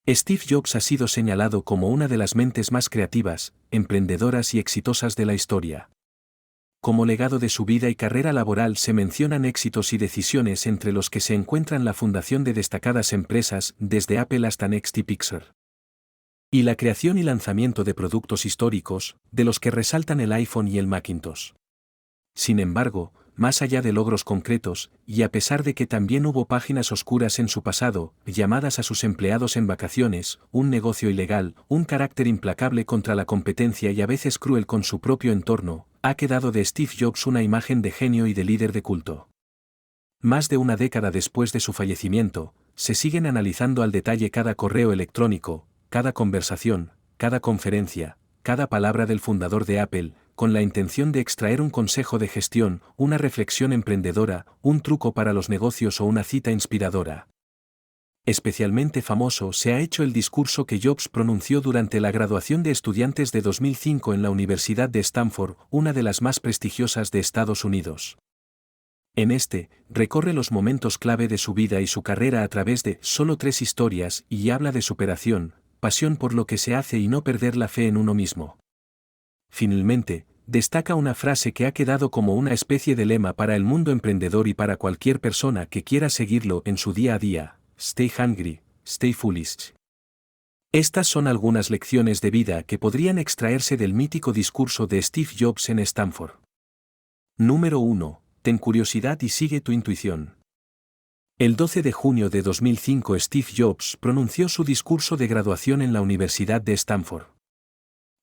Steve Jobs ha sido señalado como una de las mentes más creativas, emprendedoras y exitosas de la historia. Como legado de su vida y carrera laboral se mencionan éxitos y decisiones entre los que se encuentran la fundación de destacadas empresas, desde Apple hasta Next y Pixar. Y la creación y lanzamiento de productos históricos, de los que resaltan el iPhone y el Macintosh. Sin embargo, más allá de logros concretos, y a pesar de que también hubo páginas oscuras en su pasado, llamadas a sus empleados en vacaciones, un negocio ilegal, un carácter implacable contra la competencia y a veces cruel con su propio entorno, ha quedado de Steve Jobs una imagen de genio y de líder de culto. Más de una década después de su fallecimiento, se siguen analizando al detalle cada correo electrónico, cada conversación, cada conferencia, cada palabra del fundador de Apple, con la intención de extraer un consejo de gestión, una reflexión emprendedora, un truco para los negocios o una cita inspiradora. Especialmente famoso se ha hecho el discurso que Jobs pronunció durante la graduación de estudiantes de 2005 en la Universidad de Stanford, una de las más prestigiosas de Estados Unidos. En este, recorre los momentos clave de su vida y su carrera a través de solo 3 historias y habla de superación, pasión por lo que se hace y no perder la fe en uno mismo. Finalmente, destaca una frase que ha quedado como una especie de lema para el mundo emprendedor y para cualquier persona que quiera seguirlo en su día a día: Stay hungry, stay foolish. Estas son algunas lecciones de vida que podrían extraerse del mítico discurso de Steve Jobs en Stanford. Número 1. Ten curiosidad y sigue tu intuición. El 12 de junio de 2005 Steve Jobs pronunció su discurso de graduación en la Universidad de Stanford.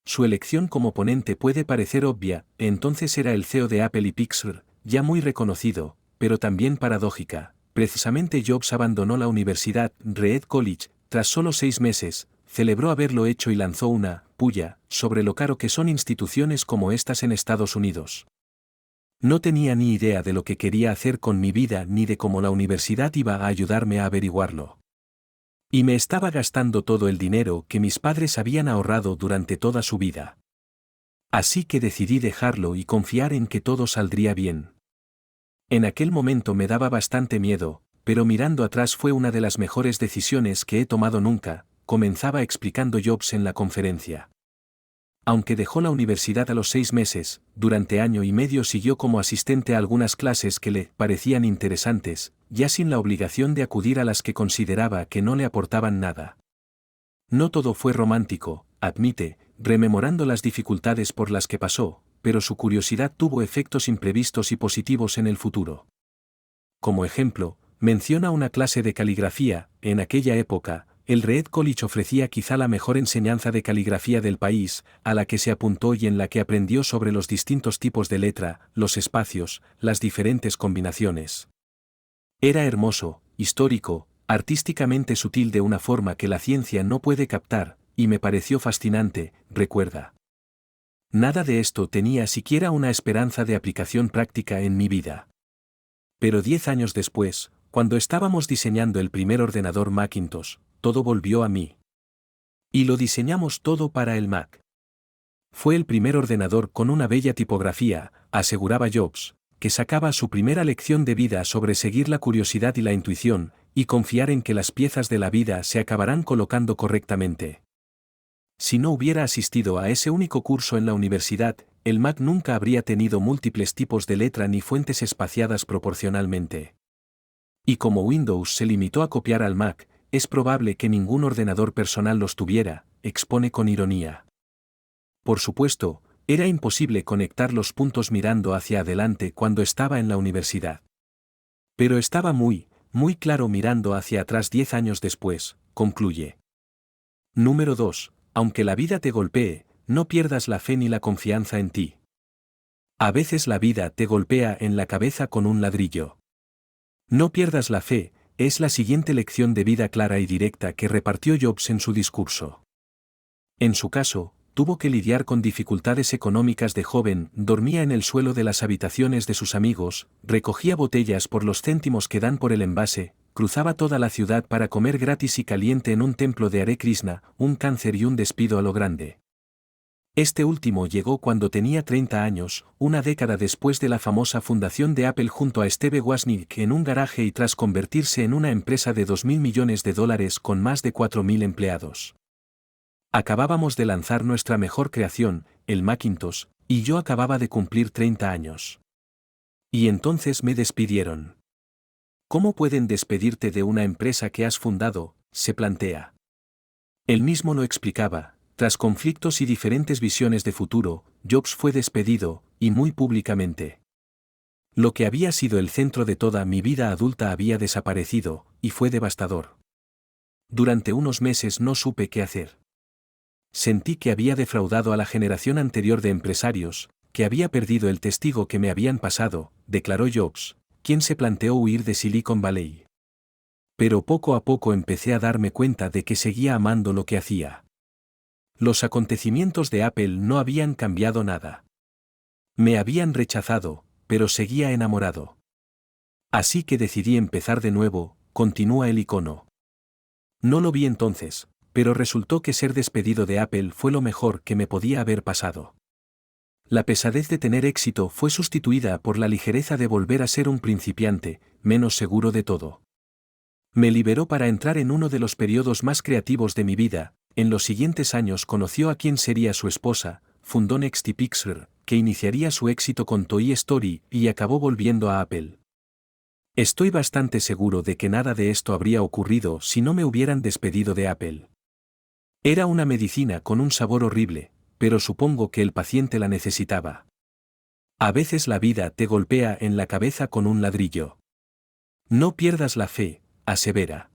Su elección como ponente puede parecer obvia, entonces era el CEO de Apple y Pixar, ya muy reconocido, pero también paradójica. Precisamente Jobs abandonó la universidad, Reed College, tras solo 6 meses, celebró haberlo hecho y lanzó una puya sobre lo caro que son instituciones como estas en Estados Unidos. No tenía ni idea de lo que quería hacer con mi vida ni de cómo la universidad iba a ayudarme a averiguarlo. Y me estaba gastando todo el dinero que mis padres habían ahorrado durante toda su vida. Así que decidí dejarlo y confiar en que todo saldría bien. En aquel momento me daba bastante miedo, pero mirando atrás fue una de las mejores decisiones que he tomado nunca, comenzaba explicando Jobs en la conferencia. Aunque dejó la universidad a los 6 meses, durante año y medio siguió como asistente a algunas clases que le parecían interesantes, ya sin la obligación de acudir a las que consideraba que no le aportaban nada. No todo fue romántico, admite, rememorando las dificultades por las que pasó, pero su curiosidad tuvo efectos imprevistos y positivos en el futuro. Como ejemplo, menciona una clase de caligrafía. En aquella época, el Reed College ofrecía quizá la mejor enseñanza de caligrafía del país, a la que se apuntó y en la que aprendió sobre los distintos tipos de letra, los espacios, las diferentes combinaciones. Era hermoso, histórico, artísticamente sutil de una forma que la ciencia no puede captar, y me pareció fascinante, recuerda. Nada de esto tenía siquiera una esperanza de aplicación práctica en mi vida. Pero 10 años después, cuando estábamos diseñando el primer ordenador Macintosh, todo volvió a mí. Y lo diseñamos todo para el Mac. Fue el primer ordenador con una bella tipografía, aseguraba Jobs, que sacaba su primera lección de vida sobre seguir la curiosidad y la intuición, y confiar en que las piezas de la vida se acabarán colocando correctamente. Si no hubiera asistido a ese único curso en la universidad, el Mac nunca habría tenido múltiples tipos de letra ni fuentes espaciadas proporcionalmente. Y como Windows se limitó a copiar al Mac, es probable que ningún ordenador personal los tuviera, expone con ironía. Por supuesto, era imposible conectar los puntos mirando hacia adelante cuando estaba en la universidad. Pero estaba muy claro mirando hacia atrás 10 años después, concluye. Número 2. Aunque la vida te golpee, no pierdas la fe ni la confianza en ti. A veces la vida te golpea en la cabeza con un ladrillo. No pierdas la fe, es la siguiente lección de vida clara y directa que repartió Jobs en su discurso. En su caso, tuvo que lidiar con dificultades económicas de joven, dormía en el suelo de las habitaciones de sus amigos, recogía botellas por los céntimos que dan por el envase, cruzaba toda la ciudad para comer gratis y caliente en un templo de Hare Krishna, un cáncer y un despido a lo grande. Este último llegó cuando tenía 30 años, una década después de la famosa fundación de Apple junto a Steve Wozniak en un garaje y tras convertirse en una empresa de $2.000 millones con más de 4.000 empleados. Acabábamos de lanzar nuestra mejor creación, el Macintosh, y yo acababa de cumplir 30 años. Y entonces me despidieron. ¿Cómo pueden despedirte de una empresa que has fundado?, se plantea. Él mismo lo explicaba. Tras conflictos y diferentes visiones de futuro, Jobs fue despedido, y muy públicamente. Lo que había sido el centro de toda mi vida adulta había desaparecido, y fue devastador. Durante unos meses no supe qué hacer. Sentí que había defraudado a la generación anterior de empresarios, que había perdido el testigo que me habían pasado, declaró Jobs, quien se planteó huir de Silicon Valley. Pero poco a poco empecé a darme cuenta de que seguía amando lo que hacía. Los acontecimientos de Apple no habían cambiado nada. Me habían rechazado, pero seguía enamorado. Así que decidí empezar de nuevo, continúa el icono. No lo vi entonces, pero resultó que ser despedido de Apple fue lo mejor que me podía haber pasado. La pesadez de tener éxito fue sustituida por la ligereza de volver a ser un principiante, menos seguro de todo. Me liberó para entrar en uno de los periodos más creativos de mi vida. En los siguientes años conoció a quien sería su esposa, fundó NXT Pictures, que iniciaría su éxito con Toy Story y acabó volviendo a Apple. Estoy bastante seguro de que nada de esto habría ocurrido si no me hubieran despedido de Apple. Era una medicina con un sabor horrible, pero supongo que el paciente la necesitaba. A veces la vida te golpea en la cabeza con un ladrillo. No pierdas la fe, asevera.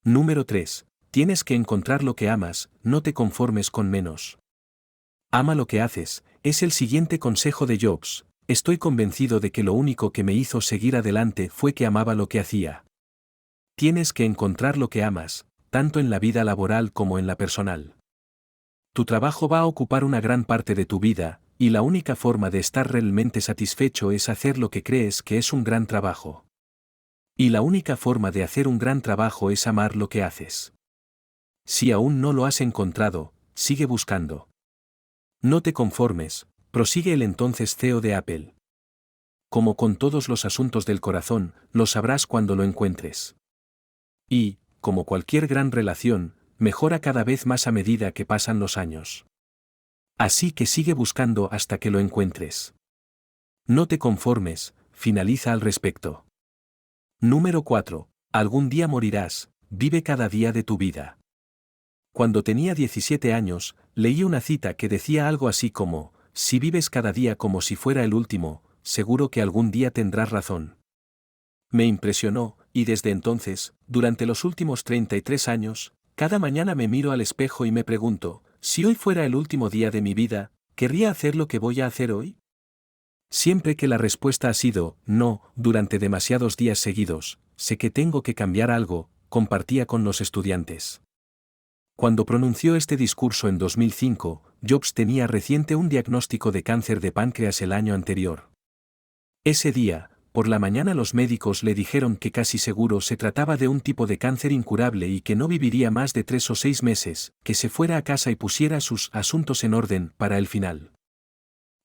Número 3. Tienes que encontrar lo que amas, no te conformes con menos. Ama lo que haces, es el siguiente consejo de Jobs. Estoy convencido de que lo único que me hizo seguir adelante fue que amaba lo que hacía. Tienes que encontrar lo que amas, tanto en la vida laboral como en la personal. Tu trabajo va a ocupar una gran parte de tu vida, y la única forma de estar realmente satisfecho es hacer lo que crees que es un gran trabajo. Y la única forma de hacer un gran trabajo es amar lo que haces. Si aún no lo has encontrado, sigue buscando. No te conformes, prosigue el entonces CEO de Apple. Como con todos los asuntos del corazón, lo sabrás cuando lo encuentres. Y, como cualquier gran relación, mejora cada vez más a medida que pasan los años. Así que sigue buscando hasta que lo encuentres. No te conformes, finaliza al respecto. Número 4. Algún día morirás, vive cada día de tu vida. Cuando tenía 17 años, leí una cita que decía algo así como, si vives cada día como si fuera el último, seguro que algún día tendrás razón. Me impresionó, y desde entonces, durante los últimos 33 años, cada mañana me miro al espejo y me pregunto, si hoy fuera el último día de mi vida, ¿querría hacer lo que voy a hacer hoy? Siempre que la respuesta ha sido, no, durante demasiados días seguidos, sé que tengo que cambiar algo, compartía con los estudiantes. Cuando pronunció este discurso en 2005, Jobs tenía reciente un diagnóstico de cáncer de páncreas el año anterior. Ese día, por la mañana los médicos le dijeron que casi seguro se trataba de un tipo de cáncer incurable y que no viviría más de 3 o 6 meses, que se fuera a casa y pusiera sus asuntos en orden para el final.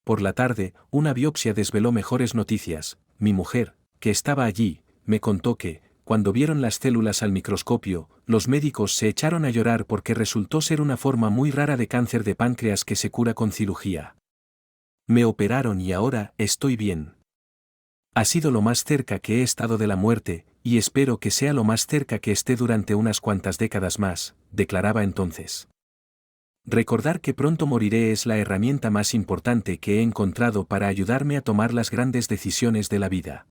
Por la tarde, una biopsia desveló mejores noticias. Mi mujer, que estaba allí, me contó que, cuando vieron las células al microscopio, los médicos se echaron a llorar porque resultó ser una forma muy rara de cáncer de páncreas que se cura con cirugía. Me operaron y ahora estoy bien. Ha sido lo más cerca que he estado de la muerte, y espero que sea lo más cerca que esté durante unas cuantas décadas más, declaraba entonces. Recordar que pronto moriré es la herramienta más importante que he encontrado para ayudarme a tomar las grandes decisiones de la vida.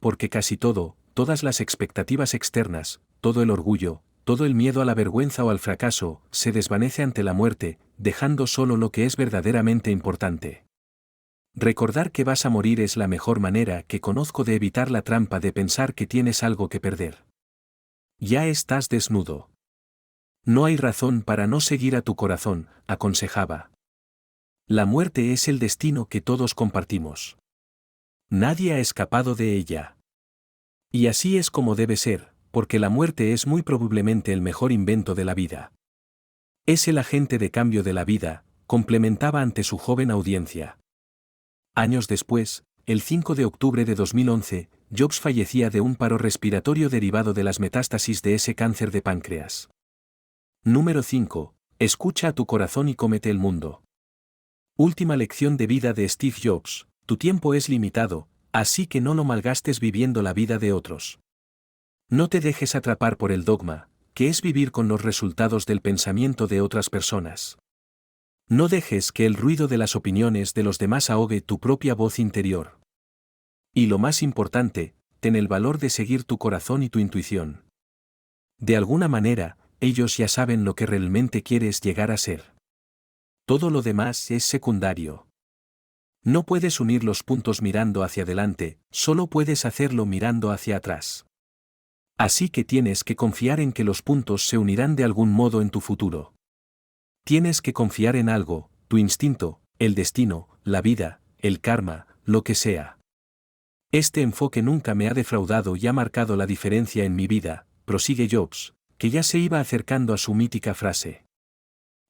Porque casi todo, todas las expectativas externas, todo el orgullo, todo el miedo a la vergüenza o al fracaso, se desvanece ante la muerte, dejando solo lo que es verdaderamente importante. Recordar que vas a morir es la mejor manera que conozco de evitar la trampa de pensar que tienes algo que perder. Ya estás desnudo. No hay razón para no seguir a tu corazón, aconsejaba. La muerte es el destino que todos compartimos. Nadie ha escapado de ella. Y así es como debe ser, porque la muerte es muy probablemente el mejor invento de la vida. Es el agente de cambio de la vida, complementaba ante su joven audiencia. Años después, el 5 de octubre de 2011, Jobs fallecía de un paro respiratorio derivado de las metástasis de ese cáncer de páncreas. Número 5. Escucha a tu corazón y cómete el mundo. Última lección de vida de Steve Jobs: tu tiempo es limitado, así que no lo malgastes viviendo la vida de otros. No te dejes atrapar por el dogma, que es vivir con los resultados del pensamiento de otras personas. No dejes que el ruido de las opiniones de los demás ahogue tu propia voz interior. Y lo más importante, ten el valor de seguir tu corazón y tu intuición. De alguna manera, ellos ya saben lo que realmente quieres llegar a ser. Todo lo demás es secundario. No puedes unir los puntos mirando hacia adelante, solo puedes hacerlo mirando hacia atrás. Así que tienes que confiar en que los puntos se unirán de algún modo en tu futuro. Tienes que confiar en algo, tu instinto, el destino, la vida, el karma, lo que sea. Este enfoque nunca me ha defraudado y ha marcado la diferencia en mi vida, prosigue Jobs, que ya se iba acercando a su mítica frase.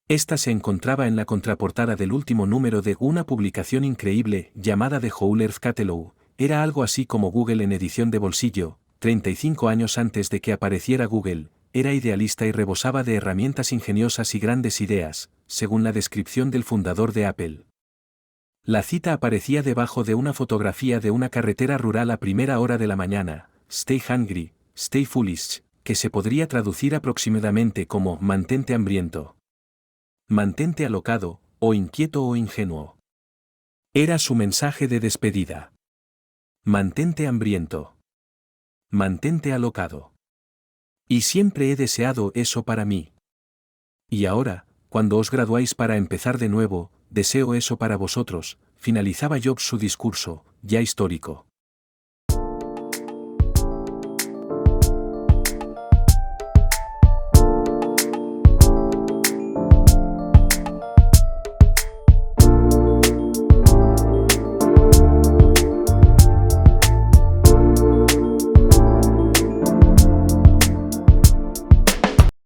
Esta se encontraba en la contraportada del último número de una publicación increíble llamada The Whole Earth Catalog. Era algo así como Google en edición de bolsillo. 35 años antes de que apareciera Google, era idealista y rebosaba de herramientas ingeniosas y grandes ideas, según la descripción del fundador de Apple. La cita aparecía debajo de una fotografía de una carretera rural a primera hora de la mañana: Stay hungry, stay foolish, que se podría traducir aproximadamente como mantente hambriento, mantente alocado, o inquieto o ingenuo. Era su mensaje de despedida. Mantente hambriento. Mantente alocado. Y siempre he deseado eso para mí. Y ahora, cuando os graduáis para empezar de nuevo, deseo eso para vosotros, finalizaba Jobs su discurso, ya histórico.